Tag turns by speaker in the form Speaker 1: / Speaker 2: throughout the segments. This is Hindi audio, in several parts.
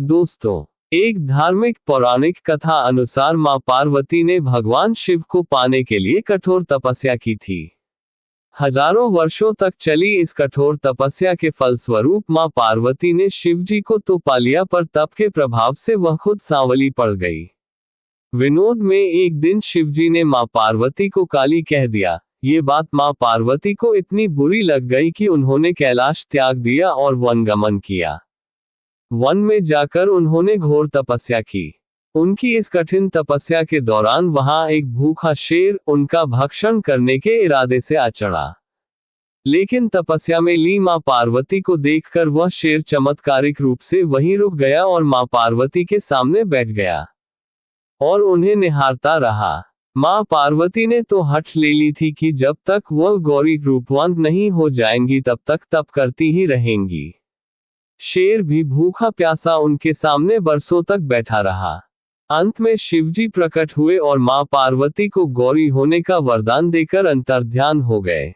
Speaker 1: दोस्तों, एक धार्मिक पौराणिक कथा अनुसार मां पार्वती ने भगवान शिव को पाने के लिए कठोर तपस्या की थी। हजारों वर्षों तक चली इस कठोर तपस्या के फलस्वरूप मां पार्वती ने शिवजी को तो पा लिया, पर तप के प्रभाव से वह खुद सांवली पड़ गई। विनोद में एक दिन शिवजी ने मां पार्वती को काली कह दिया। ये बात मां पार्वती को इतनी बुरी लग गई कि उन्होंने कैलाश त्याग दिया और वनगमन किया। वन में जाकर उन्होंने घोर तपस्या की। उनकी इस कठिन तपस्या के दौरान वहां एक भूखा शेर उनका भक्षण करने के इरादे से आ चढ़ा। लेकिन तपस्या में ली मां पार्वती को देखकर वह शेर चमत्कारिक रूप से वहीं रुक गया और मां पार्वती के सामने बैठ गया और उन्हें निहारता रहा। मां पार्वती ने तो हठ ले ली थी कि जब तक वह गौरी रूपवंत नहीं हो जाएंगी तब तक तप करती ही रहेंगी। शेर भी भूखा प्यासा उनके सामने बरसों तक बैठा रहा। अंत में शिवजी प्रकट हुए और मां पार्वती को गौरी होने का वरदान देकर अंतर्ध्यान हो गए।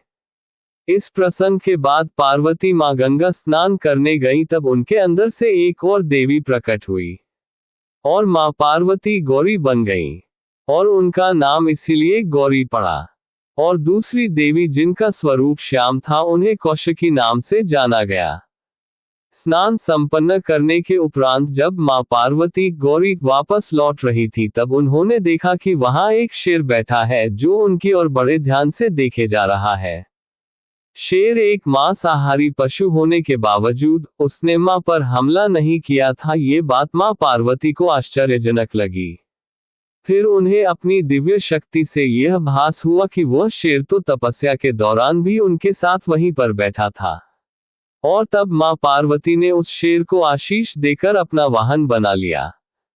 Speaker 1: इस प्रसंग के बाद पार्वती मां गंगा स्नान करने गईं, तब उनके अंदर से एक और देवी प्रकट हुई और मां पार्वती गौरी बन गईं और उनका नाम इसीलिए गौरी पड़ा। और दूसरी देवी जिनका स्वरूप श्याम था उन्हें कौशिकी नाम से जाना गया। स्नान संपन्न करने के उपरांत जब मां पार्वती गौरी वापस लौट रही थी तब उन्होंने देखा कि वहां एक शेर बैठा है जो उनकी ओर बड़े ध्यान से देखे जा रहा है। शेर एक मांसाहारी पशु होने के बावजूद उसने मां पर हमला नहीं किया था। ये बात मां पार्वती को आश्चर्यजनक लगी। फिर उन्हें अपनी दिव्य शक्ति से यह भास हुआ कि वह शेर तो तपस्या के दौरान भी उनके साथ वहीं पर बैठा था। और तब मां पार्वती ने उस शेर को आशीष देकर अपना वाहन बना लिया।